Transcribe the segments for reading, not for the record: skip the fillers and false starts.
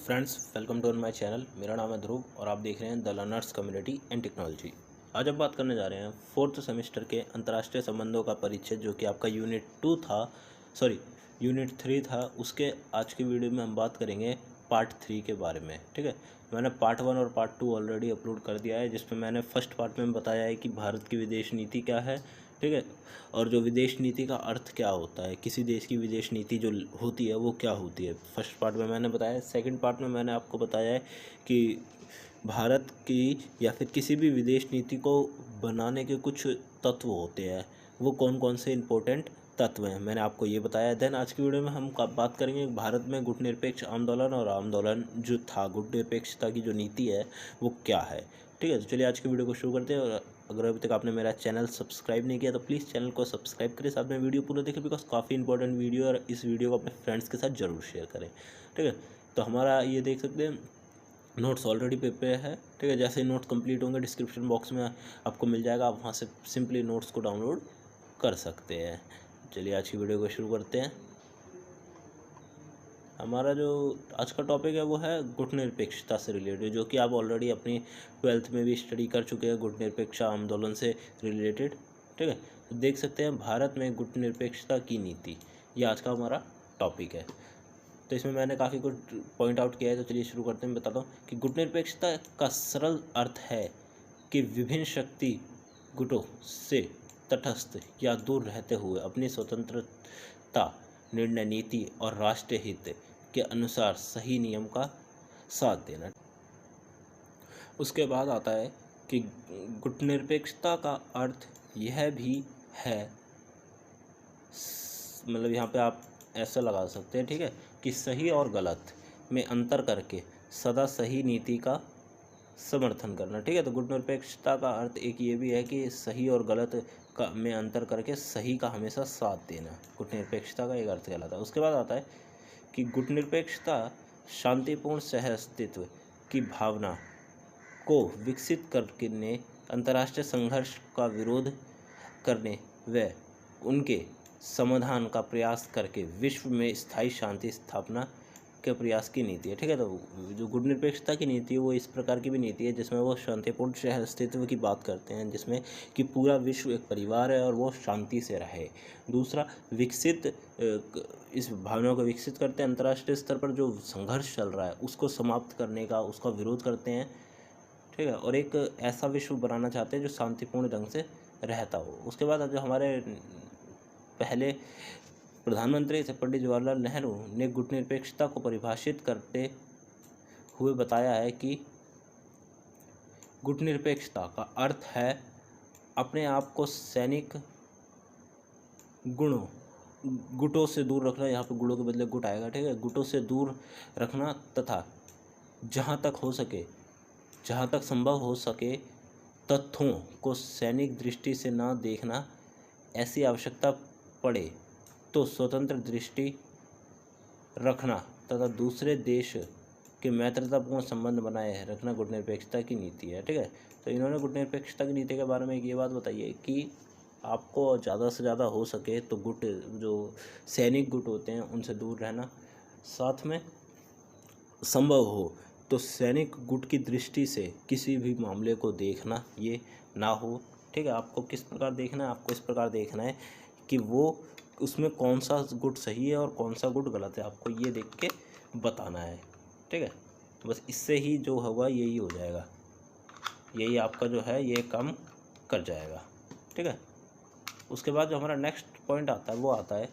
Friends, welcome to my channel. मेरा नाम है ध्रुव और आप देख रहे हैं the learners community and technology. आज हम बात करने जा रहे हैं फोर्थ सेमेस्टर के अंतर्राष्ट्रीय संबंधों का परिचय, जो कि आपका यूनिट 3 था। उसके आज की वीडियो में हम बात करेंगे पार्ट 3 के बारे में। ठीक है, मैंने पार्ट 1 और पार्ट 2 ऑलरेडी अपलोड कर दिया है, जिसमें मैंने फर्स्ट पार्ट में बताया है कि भारत की विदेश नीति क्या है। ठीक है, और जो विदेश नीति का अर्थ क्या होता है, किसी देश की विदेश नीति जो होती है वो क्या होती है, फर्स्ट पार्ट में मैंने बताया। सेकंड पार्ट में मैंने आपको बताया है कि भारत की या फिर किसी भी विदेश नीति को बनाने के कुछ तत्व होते हैं, वो कौन कौन से इम्पोर्टेंट तत्व हैं, मैंने आपको ये बताया। देन आज की वीडियो में हम बात करेंगे भारत में गुटनिरपेक्ष आंदोलन और आंदोलन जो था, गुटनिरपेक्षता की जो नीति है वो क्या है। ठीक है, तो चलिए आज की वीडियो को शुरू करते हैं। और अगर अभी तक आपने मेरा चैनल सब्सक्राइब नहीं किया तो प्लीज़ चैनल को सब्सक्राइब करें, साथ में वीडियो पूरा देखें, बिकॉज काफ़ी इंपॉर्टेंट वीडियो, और इस वीडियो को अपने फ्रेंड्स के साथ ज़रूर शेयर करें। ठीक है, तो हमारा ये देख सकते हैं नोट्स ऑलरेडी पे है। ठीक है, जैसे ही नोट्स कंप्लीट होंगे डिस्क्रिप्शन बॉक्स में आपको मिल जाएगा, आप वहाँ से सिंपली नोट्स को डाउनलोड कर सकते हैं। चलिए आज की वीडियो को शुरू करते हैं। हमारा जो आज का टॉपिक है वो है गुटनिरपेक्षता से रिलेटेड, जो कि आप ऑलरेडी अपनी 12th में भी स्टडी कर चुके हैं, गुटनिरपेक्ष आंदोलन से रिलेटेड। ठीक है, तो देख सकते हैं भारत में गुटनिरपेक्षता की नीति, ये आज का हमारा टॉपिक है। तो इसमें मैंने काफ़ी कुछ पॉइंट आउट किया है, तो चलिए शुरू करते हैं। बताता हूँ कि गुटनिरपेक्षता का सरल अर्थ है कि विभिन्न शक्ति गुटों से तटस्थ या दूर रहते हुए अपनी स्वतंत्रता, निर्णय, नीति और राष्ट्रीय हित के अनुसार सही नियम का साथ देना। उसके बाद आता है कि गुटनिरपेक्षता का अर्थ यह भी है, मतलब यहाँ पे आप ऐसा लगा सकते हैं, ठीक है, कि सही और गलत में अंतर करके सदा सही नीति का समर्थन करना। ठीक है, तो गुटनिरपेक्षता का अर्थ एक ये भी है कि सही और गलत का में अंतर करके सही का हमेशा साथ देना, गुटनिरपेक्षता का एक अर्थ कहलाता है। उसके बाद आता है कि गुटनिरपेक्षता शांतिपूर्ण सहअस्तित्व की भावना को विकसित करने, अंतर्राष्ट्रीय संघर्ष का विरोध करने व उनके समाधान का प्रयास करके विश्व में स्थायी शांति स्थापना के प्रयास की नीति है। ठीक है, तो जो गुटनिरपेक्षता की नीति है वो इस प्रकार की भी नीति है जिसमें वो शांतिपूर्ण सहअस्तित्व की बात करते हैं, जिसमें कि पूरा विश्व एक परिवार है और वो शांति से रहे। दूसरा, इस भावना को विकसित करते हैं, अंतर्राष्ट्रीय स्तर पर जो संघर्ष चल रहा है उसको समाप्त करने का, उसका विरोध करते हैं। ठीक है, और एक ऐसा विश्व बनाना चाहते हैं जो शांतिपूर्ण ढंग से रहता हो। उसके बाद जो हमारे पहले प्रधानमंत्री थे पंडित जवाहरलाल नेहरू ने गुटनिरपेक्षता को परिभाषित करते हुए बताया है कि गुटनिरपेक्षता का अर्थ है अपने आप को सैनिक गुटों से दूर रखना, यहाँ पे गुटों के बदले गुट आएगा। ठीक है, गुटों से दूर रखना तथा जहाँ तक संभव हो सके तथ्यों को सैनिक दृष्टि से न देखना, ऐसी आवश्यकता पड़े तो स्वतंत्र दृष्टि रखना तथा दूसरे देश के मैत्रीपूर्ण संबंध बनाए रखना गुटनिरपेक्षता की नीति है। ठीक है, तो इन्होंने गुटनिरपेक्षता की नीति के बारे में एक ये बात बताई है कि आपको ज़्यादा से ज़्यादा हो सके तो गुट, जो सैनिक गुट होते हैं उनसे दूर रहना, साथ में संभव हो तो सैनिक गुट की दृष्टि से किसी भी मामले को देखना ये ना हो। ठीक है, आपको किस प्रकार देखना है, आपको इस प्रकार देखना है कि वो उसमें कौन सा गुट सही है और कौन सा गुट गलत है, आपको ये देख के बताना है। ठीक है, तो बस इससे ही जो होगा यही हो जाएगा, यही आपका जो है ये काम कर जाएगा। ठीक है, उसके बाद जो हमारा नेक्स्ट पॉइंट आता है वो आता है,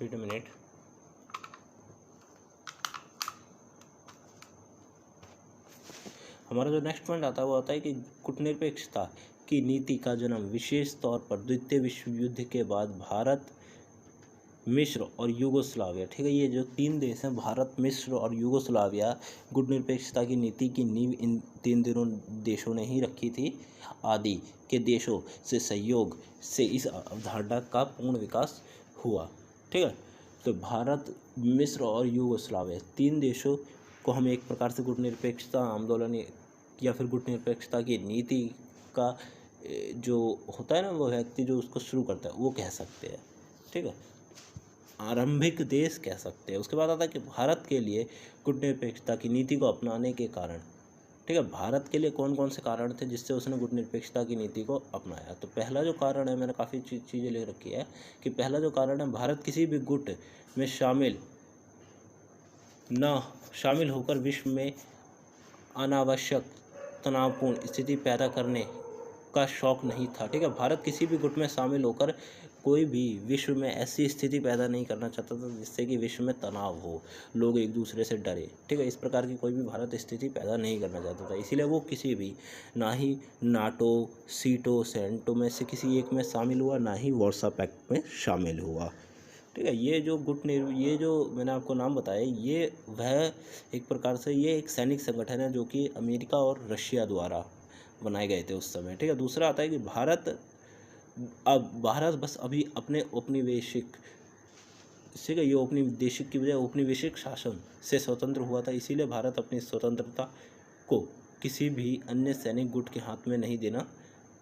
वेट अ मिनट, हमारा जो नेक्स्ट पॉइंट आता है वो आता है कि गुटनिरपेक्षता की नीति का जन्म विशेष तौर पर द्वितीय विश्व युद्ध के बाद भारत, मिस्र और यूगोस्लाविया, ठीक है, ये जो 3 देश हैं, भारत, मिस्र और यूगोस्लाविया, गुटनिरपेक्षता की नीति की नींव इन 3 देशों ने ही रखी थी। आदि के देशों से सहयोग से इस अवधारणा का पूर्ण विकास हुआ। ठीक है, तो भारत, मिस्र और यूगोस्लाविया 3 देशों को हम एक प्रकार से गुटनिरपेक्षता आंदोलन या फिर गुटनिरपेक्षता की नीति का जो होता है ना, वो व्यक्ति जो उसको शुरू करता है वो कह सकते हैं। ठीक है, आरंभिक देश कह सकते हैं। उसके बाद आता है कि भारत के लिए गुटनिरपेक्षता की नीति को अपनाने के कारण, ठीक है, भारत के लिए कौन कौन से कारण थे जिससे उसने गुटनिरपेक्षता की नीति को अपनाया। तो पहला जो कारण है, मैंने काफ़ी चीज़ें लिख रखी है कि पहला जो कारण है, भारत किसी भी गुट में शामिल होकर विश्व में अनावश्यक तनावपूर्ण स्थिति पैदा करने का शौक नहीं था। ठीक है, भारत किसी भी गुट में शामिल होकर कोई भी विश्व में ऐसी स्थिति पैदा नहीं करना चाहता था जिससे कि विश्व में तनाव हो, लोग एक दूसरे से डरे। ठीक है, इस प्रकार की कोई भी भारत स्थिति पैदा नहीं करना चाहता था, इसीलिए वो किसी भी, ना ही नाटो, सीटो, सेंटो में से किसी एक में शामिल हुआ, ना ही वार्सा पैक्ट में शामिल हुआ। ठीक है, ये जो मैंने आपको नाम बताया, ये वह एक प्रकार से ये एक सैनिक संगठन है जो कि अमेरिका और रशिया द्वारा बनाए गए थे उस समय। ठीक है, दूसरा आता है कि भारत बस अभी अपने औपनिवेशिक ये औपनिवेशिक की बजाय औपनिवेशिक शासन से स्वतंत्र हुआ था, इसीलिए भारत अपनी स्वतंत्रता को किसी भी अन्य सैनिक गुट के हाथ में नहीं देना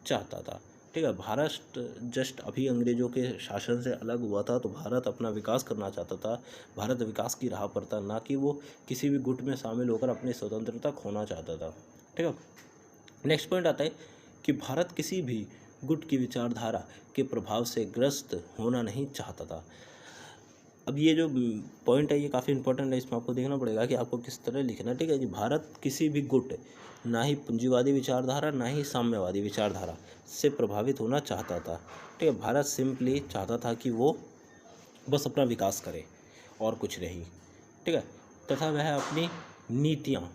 चाहता था। ठीक है, भारत जस्ट अभी अंग्रेजों के शासन से अलग हुआ था, तो भारत अपना विकास करना चाहता था, भारत विकास की राह पर था, ना कि वो किसी भी गुट में शामिल होकर अपनी स्वतंत्रता खोना चाहता था। ठीक है, नेक्स्ट पॉइंट आता है कि भारत किसी भी गुट की विचारधारा के प्रभाव से ग्रस्त होना नहीं चाहता था। अब ये जो पॉइंट है ये काफ़ी इंपॉर्टेंट है, इसमें आपको देखना पड़ेगा कि आपको किस तरह लिखना है। ठीक है जी, भारत किसी भी गुट, ना ही पूंजीवादी विचारधारा ना ही साम्यवादी विचारधारा से प्रभावित होना चाहता था। ठीक है, भारत सिंपली चाहता था कि वो बस अपना विकास करे और कुछ नहीं। ठीक है, तथा वह अपनी नीतियाँ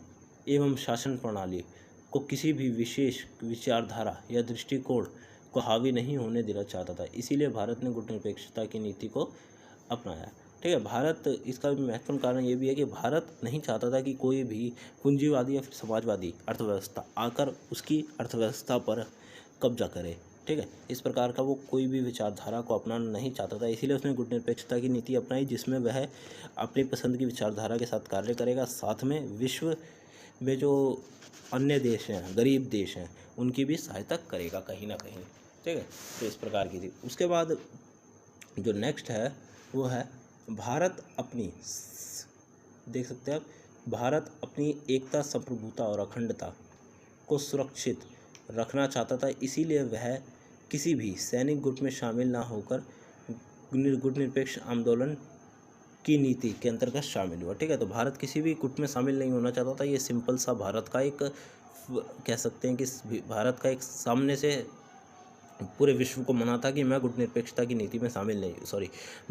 एवं शासन प्रणाली को किसी भी विशेष विचारधारा या दृष्टिकोण को हावी नहीं होने देना चाहता था, इसीलिए भारत ने गुटनिरपेक्षता की नीति को अपनाया। ठीक है, भारत, इसका महत्वपूर्ण कारण ये भी है कि भारत नहीं चाहता था कि कोई भी पूंजीवादी या फिर समाजवादी अर्थव्यवस्था आकर उसकी अर्थव्यवस्था पर कब्जा करे। ठीक है, इस प्रकार का वो कोई भी विचारधारा को अपनाना नहीं चाहता था, इसीलिए उसने गुटनिरपेक्षता की नीति अपनाई, जिसमें वह अपनी पसंद की विचारधारा के साथ कार्य करेगा, साथ में विश्व में जो अन्य देश हैं, गरीब देश हैं, उनकी भी सहायता करेगा कहीं ना कहीं। ठीक है, तो इस प्रकार की थी। उसके बाद जो नेक्स्ट है वो है भारत अपनी, देख सकते हैं आप, भारत अपनी एकता, संप्रभुता और अखंडता को सुरक्षित रखना चाहता था, इसीलिए वह किसी भी सैनिक गुट में शामिल ना होकर गुटनिरपेक्ष आंदोलन की नीति के अंतर्गत शामिल हुआ। ठीक है, तो भारत किसी भी गुट में शामिल नहीं होना चाहता था। ये सिंपल सा भारत का एक, कह सकते हैं कि भारत का एक सामने से पूरे विश्व को मना था कि मैं गुटनिरपेक्षता की नीति में शामिल नहीं,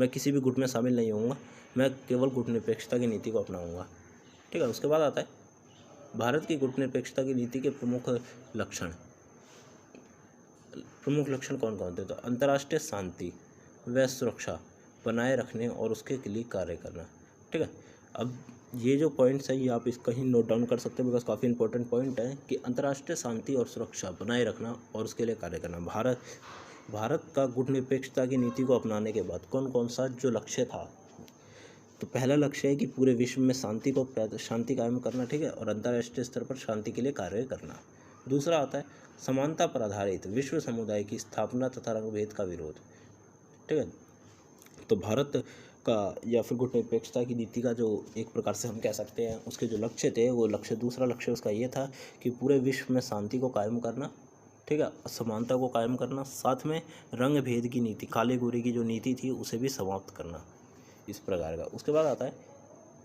मैं किसी भी गुट में शामिल नहीं होऊंगा, मैं केवल गुटनिरपेक्षता की नीति को अपनाऊंगा। ठीक है, उसके बाद आता है भारत की गुटनिरपेक्षता की नीति के प्रमुख लक्षण कौन कौन थे? तो अंतर्राष्ट्रीय शांति व सुरक्षा बनाए रखने और उसके लिए कार्य करना। ठीक है, अब ये जो पॉइंट्स है ये आप इसका ही नोट डाउन कर सकते हैं, बिकॉज काफ़ी इंपॉर्टेंट पॉइंट है कि अंतर्राष्ट्रीय शांति और सुरक्षा बनाए रखना और उसके लिए कार्य करना। भारत का गुटनिरपेक्षता की नीति को अपनाने के बाद कौन कौन सा जो लक्ष्य था? तो पहला लक्ष्य है कि पूरे विश्व में शांति कायम करना। ठीक है, और अंतर्राष्ट्रीय स्तर पर शांति के लिए कार्य करना। दूसरा आता है समानता पर आधारित विश्व समुदाय की स्थापना तथा रंगभेद का विरोध। ठीक है, तो भारत का या फिर गुटनिरपेक्षता की नीति का जो एक प्रकार से हम कह सकते हैं उसके जो लक्ष्य थे, वो दूसरा लक्ष्य उसका ये था कि पूरे विश्व में शांति को कायम करना। ठीक है, समानता को कायम करना, साथ में रंग भेद की नीति, काले गोरे की जो नीति थी उसे भी समाप्त करना, इस प्रकार का। उसके बाद आता है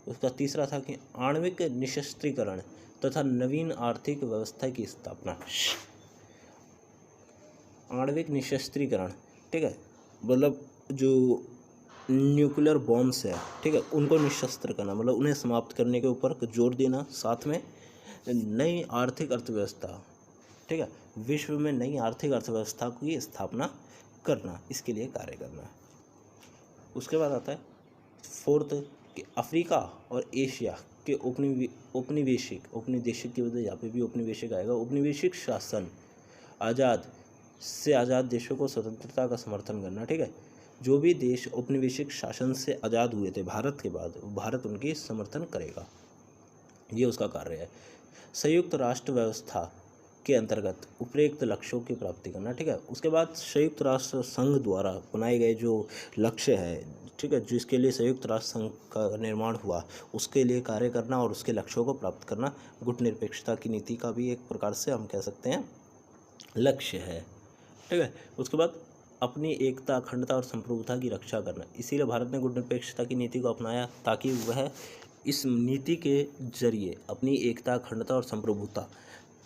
उसका तीसरा था कि आणविक निशस्त्रीकरण तथा नवीन आर्थिक व्यवस्था की स्थापना। आणविक निशस्त्रीकरण, ठीक है, मतलब जो न्यूक्लियर बॉम्ब्स है, ठीक है, उनको निशस्त्र करना, मतलब उन्हें समाप्त करने के ऊपर जोर देना, साथ में नई आर्थिक अर्थव्यवस्था, ठीक है, विश्व में नई आर्थिक अर्थव्यवस्था की स्थापना करना, इसके लिए कार्य करना। उसके बाद आता है फोर्थ कि अफ्रीका और एशिया के औपनिवेशिक की वजह, यहाँ पे भी औपनिवेशिक आएगा, औपनिवेशिक शासन आज़ाद देशों को स्वतंत्रता का समर्थन करना। ठीक है, जो भी देश औपनिवेशिक शासन से आज़ाद हुए थे भारत के बाद, भारत उनकी समर्थन करेगा, ये उसका कार्य है। संयुक्त राष्ट्र व्यवस्था के अंतर्गत उपरोक्त लक्ष्यों की प्राप्ति करना, ठीक है। उसके बाद संयुक्त राष्ट्र संघ द्वारा बनाए गए जो लक्ष्य है, ठीक है, जिसके लिए संयुक्त राष्ट्र संघ का निर्माण हुआ, उसके लिए कार्य करना और उसके लक्ष्यों को प्राप्त करना गुटनिरपेक्षता की नीति का भी एक प्रकार से हम कह सकते हैं लक्ष्य है, ठीक है। उसके बाद अपनी एकता, अखंडता और संप्रभुता की रक्षा करना, इसीलिए भारत ने गुटनिरपेक्षता की नीति को अपनाया ताकि वह इस नीति के जरिए अपनी एकता, अखंडता और संप्रभुता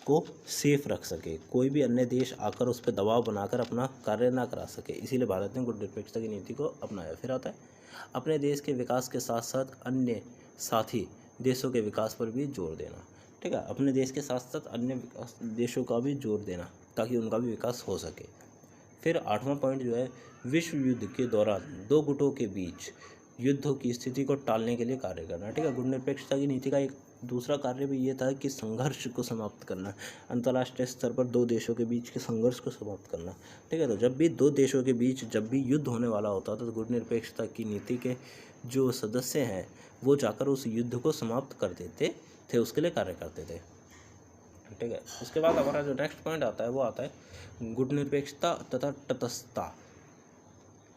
को सेफ रख सके, कोई भी अन्य देश आकर उस पर दबाव बनाकर अपना कार्य ना करा सके। इसीलिए भारत ने गुटनिरपेक्षता की नीति को अपनाया। फिर आता है अपने देश के विकास के साथ साथ अन्य साथी देशों के विकास पर भी जोर देना, ठीक है। अपने देश के साथ साथ अन्य देशों का भी जोर देना ताकि उनका भी विकास हो सके। फिर 8वां पॉइंट जो है, विश्व युद्ध के दौरान दो गुटों के बीच युद्धों की स्थिति को टालने के लिए कार्य करना, ठीक है। गुटनिरपेक्षता की नीति का एक दूसरा कार्य भी ये था कि संघर्ष को समाप्त करना, अंतर्राष्ट्रीय स्तर पर दो देशों के बीच के संघर्ष को समाप्त करना, ठीक है। तो जब भी दो देशों के बीच जब भी युद्ध होने वाला होता था तो गुटनिरपेक्षता की नीति के जो सदस्य हैं वो जाकर उस युद्ध को समाप्त कर देते थे, उसके लिए कार्य करते थे, ठीक है। उसके बाद हमारा जो नेक्स्ट पॉइंट आता है वो आता है गुटनिरपेक्षता तथा तटस्थता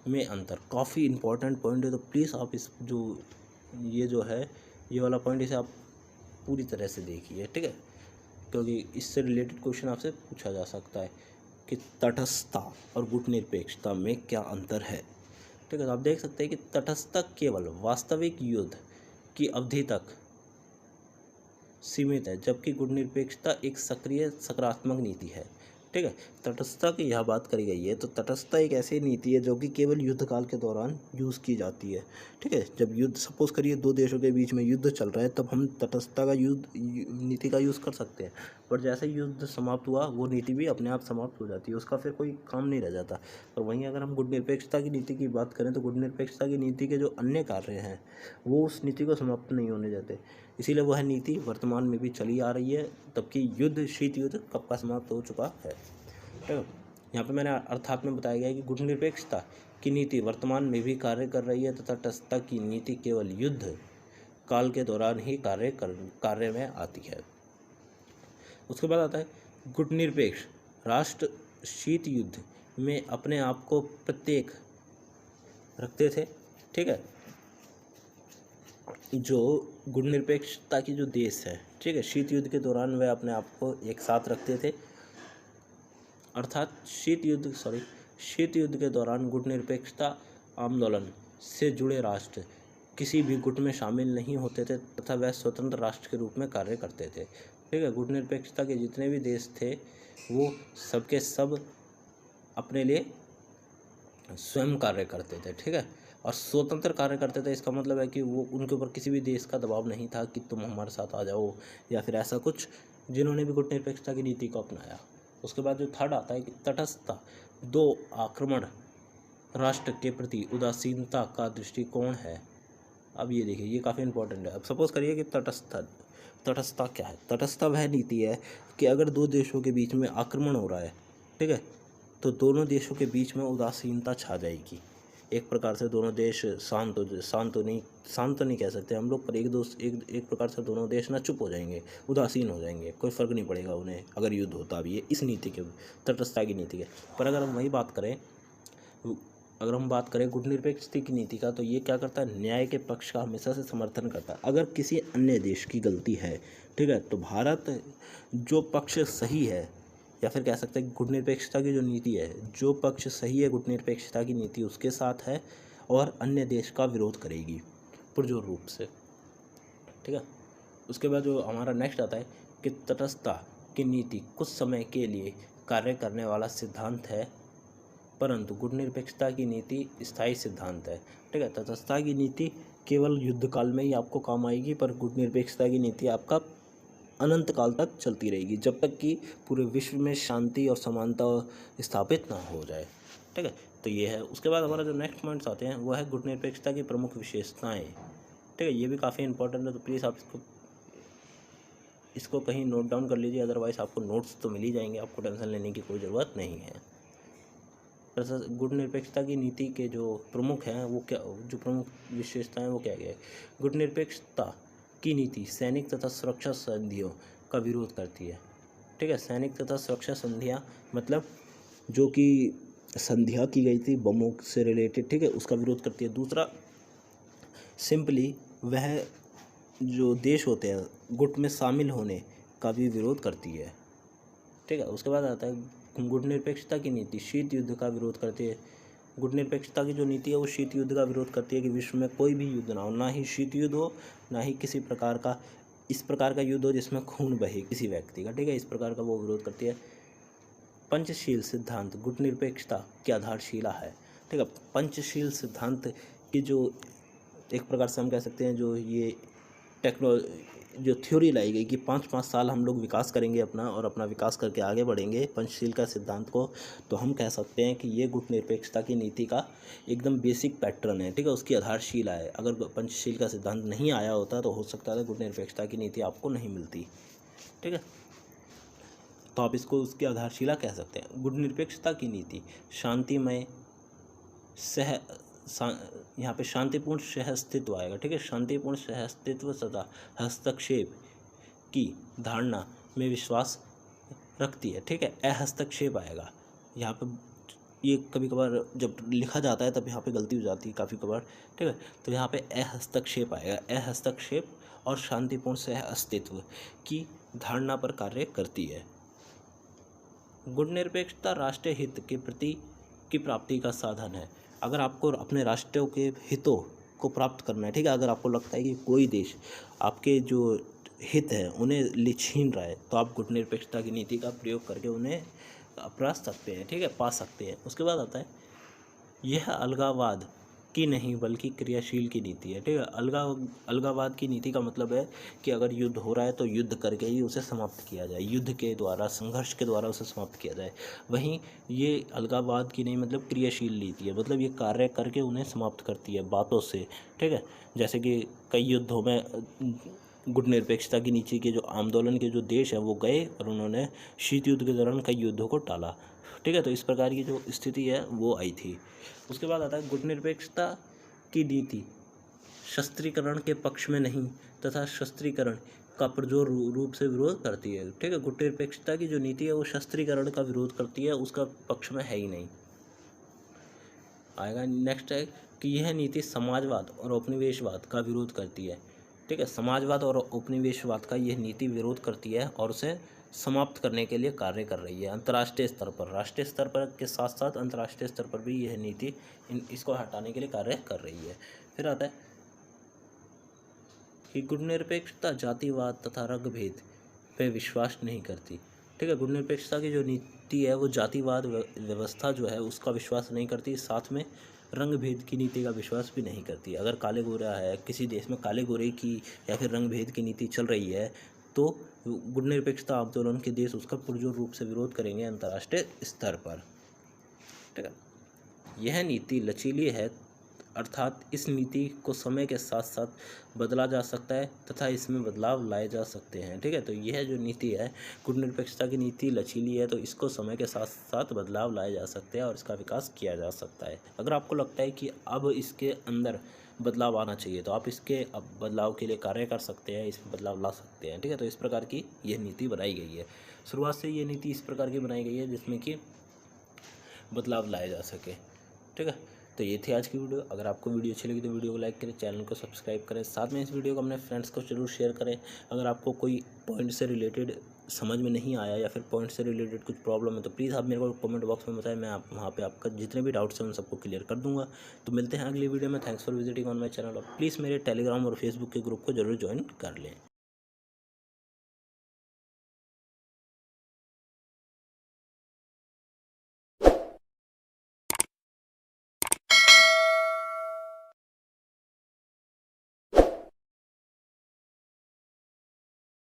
में अंतर। काफ़ी इंपॉर्टेंट पॉइंट है, तो प्लीज़ आप इस ये जो है ये वाला पॉइंट इसे आप पूरी तरह से देखिए, ठीक है, क्योंकि इससे रिलेटेड क्वेश्चन आपसे पूछा जा सकता है कि तटस्थता और गुटनिरपेक्षता में क्या अंतर है, ठीक है। तो आप देख सकते हैं कि तटस्थता केवल वास्तविक युद्ध की अवधि तक सीमित है, जबकि गुटनिरपेक्षता एक सक्रिय सकारात्मक नीति है, ठीक है। तटस्थता की यह बात करी गई है, तो तटस्थता एक ऐसी नीति है जो कि केवल युद्ध काल के दौरान यूज़ की जाती है, ठीक है। जब युद्ध, सपोज करिए दो देशों के बीच में युद्ध चल रहा है, तब हम तटस्थता का नीति का यूज़ कर सकते हैं, पर जैसे युद्ध समाप्त हुआ वो नीति भी अपने आप समाप्त हो जाती है, उसका फिर कोई काम नहीं रह जाता। और वहीं अगर हम गुटनिरपेक्षता की नीति की बात करें तो गुटनिरपेक्षता की नीति के जो अन्य कार्य हैं वो उस नीति को समाप्त नहीं होने देते, इसीलिए वह नीति वर्तमान में भी चली आ रही है, तबकि युद्ध, शीत युद्ध कब का समाप्त हो चुका है, ठीक है। यहाँ पे मैंने अर्थात में बताया गया है कि गुटनिरपेक्षता की नीति वर्तमान में भी कार्य कर रही है तथा तटस्थता की नीति केवल युद्ध काल के दौरान ही कार्य में आती है। उसके बाद आता है गुटनिरपेक्ष राष्ट्र शीत युद्ध में अपने आप को प्रत्येक रखते थे, ठीक है। जो गुटनिरपेक्षता की जो देश है, ठीक है, शीत युद्ध के दौरान वे अपने आप को एक साथ रखते थे, अर्थात शीत युद्ध के दौरान गुटनिरपेक्षता आंदोलन से जुड़े राष्ट्र किसी भी गुट में शामिल नहीं होते थे तथा वह स्वतंत्र राष्ट्र के रूप में कार्य करते थे, ठीक है। गुटनिरपेक्षता के जितने भी देश थे वो सबके सब अपने लिए स्वयं कार्य करते थे, ठीक है, और स्वतंत्र कार्य करते थे। इसका मतलब है कि वो उनके ऊपर किसी भी देश का दबाव नहीं था कि तुम हमारे साथ आ जाओ या फिर ऐसा कुछ, जिन्होंने भी गुटनिरपेक्षता की नीति को अपनाया। उसके बाद जो थर्ड आता है कि तटस्थता, दो आक्रमण राष्ट्र के प्रति उदासीनता का दृष्टिकोण है। अब ये देखिए, ये काफ़ी इंपॉर्टेंट है। अब सपोज करिए कि तटस्थता क्या है। तटस्थता वह नीति है कि अगर दो देशों के बीच में आक्रमण हो रहा है, ठीक है, तो दोनों देशों के बीच में उदासीनता छा जाएगी। एक प्रकार से दोनों देश शांत तो नहीं कह सकते हम लोग, पर एक प्रकार से दोनों देश ना चुप हो जाएंगे, उदासीन हो जाएंगे, कोई फ़र्क नहीं पड़ेगा उन्हें अगर युद्ध होता भी है, इस नीति के, तटस्थता की नीति के। पर अगर हम बात करें गुटनिरपेक्षता की नीति का, तो ये क्या करता है, न्याय के पक्ष का हमेशा से समर्थन करता है। अगर किसी अन्य देश की गलती है, ठीक है, तो भारत जो पक्ष सही है, या फिर कह सकते हैं गुटनिरपेक्षता की जो नीति है, जो पक्ष सही है गुटनिरपेक्षता की नीति उसके साथ है और अन्य देश का विरोध करेगी पुरजोर रूप से, ठीक है। उसके बाद जो हमारा नेक्स्ट आता है कि तटस्थता की नीति कुछ समय के लिए कार्य करने वाला सिद्धांत है, परंतु गुटनिरपेक्षता की नीति स्थायी सिद्धांत है, ठीक है। तटस्थता की नीति केवल युद्ध काल में ही आपको काम आएगी, पर गुटनिरपेक्षता की नीति आपका अनंत काल तक चलती रहेगी, जब तक कि पूरे विश्व में शांति और समानता स्थापित ना हो जाए, ठीक है। तो ये है। उसके बाद हमारा जो नेक्स्ट पॉइंट्स आते हैं वो है गुटनिरपेक्षता की प्रमुख विशेषताएं, ठीक है। ये भी काफ़ी इंपॉर्टेंट है, तो प्लीज़ आप इसको कहीं नोट डाउन कर लीजिए, अदरवाइज़ आपको नोट्स तो मिल ही जाएंगे, आपको टेंशन लेने की कोई ज़रूरत नहीं है। गुटनिरपेक्षता की नीति के जो प्रमुख हैं वो क्या, जो प्रमुख विशेषताएं वो क्या है। गुटनिरपेक्षता की नीति सैनिक तथा सुरक्षा संधियों का विरोध करती है, ठीक है। सैनिक तथा सुरक्षा संधियाँ मतलब जो कि संधियाँ की गई थी बमों से रिलेटेड, ठीक है, उसका विरोध करती है। दूसरा सिंपली वह जो देश होते हैं गुट में शामिल होने का भी विरोध करती है, ठीक है। उसके बाद आता है गुट निरपेक्षता की नीति, शीत युद्ध का विरोध करती है। गुट निरपेक्षता की जो नीति है वो शीत युद्ध का विरोध करती है कि विश्व में कोई भी युद्ध ना हो, ना ही शीत युद्ध हो, ना ही किसी प्रकार का इस प्रकार का युद्ध हो जिसमें खून बहे किसी व्यक्ति का, ठीक है। इस प्रकार का वो विरोध करती है। पंचशील सिद्धांत गुट निरपेक्षता की आधारशिला है, ठीक है। पंचशील सिद्धांत की जो एक प्रकार से हम कह सकते हैं जो ये जो थ्योरी लाई गई कि 5-5 साल हम लोग विकास करेंगे अपना, और अपना विकास करके आगे बढ़ेंगे पंचशील का सिद्धांत को, तो हम कह सकते हैं कि ये गुट निरपेक्षता की नीति का एकदम बेसिक पैटर्न है, ठीक है, उसकी आधारशिला है। अगर पंचशील का सिद्धांत नहीं आया होता तो हो सकता था गुट निरपेक्षता की नीति आपको नहीं मिलती, ठीक है। तो आप इसको उसकी आधारशिला कह सकते हैं। गुट निरपेक्षता की नीति शांतिमय यहाँ पे शांतिपूर्ण सहअस्तित्व आएगा, ठीक है। शांतिपूर्ण सहअस्तित्व तथा हस्तक्षेप की धारणा में विश्वास रखती है, ठीक है। अहस्तक्षेप आएगा यहाँ पे, ये कभी कभार जब लिखा जाता है तब यहाँ पे गलती हो जाती है काफ़ी कभार, ठीक है। तो यहाँ पे अहस्तक्षेप आएगा। अहस्तक्षेप और शांतिपूर्ण सहअस्तित्व की धारणा पर कार्य करती है। गुट निरपेक्षता राष्ट्रीय हित के प्रति की प्राप्ति का साधन है। अगर आपको अपने राष्ट्रों के हितों को प्राप्त करना है, ठीक है, अगर आपको लगता है कि कोई देश आपके जो हित हैं उन्हें छीन रहा है, तो आप गुट निरपेक्षता की नीति का प्रयोग करके उन्हें अपरा सकते हैं, ठीक है, पा सकते हैं। उसके बाद आता है यह अलगाववाद की नहीं बल्कि क्रियाशील की नीति है, ठीक है। अलगाववाद की नीति का मतलब है कि अगर युद्ध हो रहा है तो युद्ध करके ही उसे समाप्त किया जाए, युद्ध के द्वारा, संघर्ष के द्वारा उसे समाप्त किया जाए। वहीं ये अलगाववाद की नहीं मतलब क्रियाशील नीति है, मतलब ये कार्य करके उन्हें समाप्त करती है बातों से, ठीक है। जैसे कि कई युद्धों में गुट निरपेक्षता की नीति के जो आंदोलन के जो देश हैं वो गए और उन्होंने शीत युद्ध के दौरान कई युद्धों को टाला, ठीक है। तो इस प्रकार की जो स्थिति है वो आई थी। उसके बाद आता है गुट निरपेक्षता की नीति शस्त्रीकरण के पक्ष में नहीं तथा शस्त्रीकरण का पुरजोर रूप से विरोध करती है, ठीक है। गुट निरपेक्षता की जो नीति है वो शस्त्रीकरण का विरोध करती है, उसका पक्ष में है ही नहीं। आएगा नेक्स्ट है कि यह नीति समाजवाद और उपनिवेशवाद का विरोध करती है, ठीक है। समाजवाद और उपनिवेशवाद का यह नीति विरोध करती है और उसे समाप्त करने के लिए कार्य कर रही है अंतर्राष्ट्रीय स्तर पर, राष्ट्रीय स्तर पर के साथ साथ अंतर्राष्ट्रीय स्तर पर भी यह नीति इसको हटाने के लिए कार्य कर रही है। फिर आता है कि गुट निरपेक्षता जातिवाद तथा रंगभेद पे विश्वास नहीं करती, ठीक है। गुट निरपेक्षता की जो नीति है वो जातिवाद व्यवस्था जो है उसका विश्वास नहीं करती, साथ में रंग भेद की नीति का विश्वास भी नहीं करती। अगर काले गोरा है, किसी देश में काले गोरे की या फिर रंग भेद की नीति चल रही है तो गुट निरपेक्षता आंदोलन के देश उसका पुरजोर रूप से विरोध करेंगे अंतर्राष्ट्रीय स्तर पर, ठीक है। यह नीति लचीली है, अर्थात इस नीति को समय के साथ साथ बदला जा सकता है तथा इसमें बदलाव लाए जा सकते हैं, ठीक है। तो यह जो नीति है गुट निरपेक्षता की नीति लचीली है, तो इसको समय के साथ साथ बदलाव लाए जा सकते हैं और इसका विकास किया जा सकता है। अगर आपको लगता है कि अब इसके अंदर बदलाव आना चाहिए तो आप इसके अब बदलाव के लिए कार्य कर सकते हैं, इसमें बदलाव ला सकते हैं, ठीक है। तो इस प्रकार की यह नीति बनाई गई है। शुरुआत से ये नीति इस प्रकार की बनाई गई है जिसमें कि बदलाव लाए जा सके, ठीक है। तो ये थी आज की वीडियो। अगर आपको वीडियो अच्छी लगी तो वीडियो को लाइक करें, चैनल को सब्सक्राइब करें, साथ में इस वीडियो को अपने फ्रेंड्स को जरूर शेयर करें। अगर आपको कोई पॉइंट से रिलेटेड समझ में नहीं आया या फिर पॉइंट से रिलेटेड कुछ प्रॉब्लम है तो प्लीज़ आप मेरे को कमेंट बॉक्स में बताएं, मैं वहाँ पे आपका जितने भी डाउट्स हैं उन सबको क्लियर कर दूँगा। तो मिलते हैं अगली वीडियो में। Thanks for visiting on my channel और प्लीज़ मेरे टेलीग्राम और फेसबुक के ग्रुप को जरूर ज्वाइन कर लें।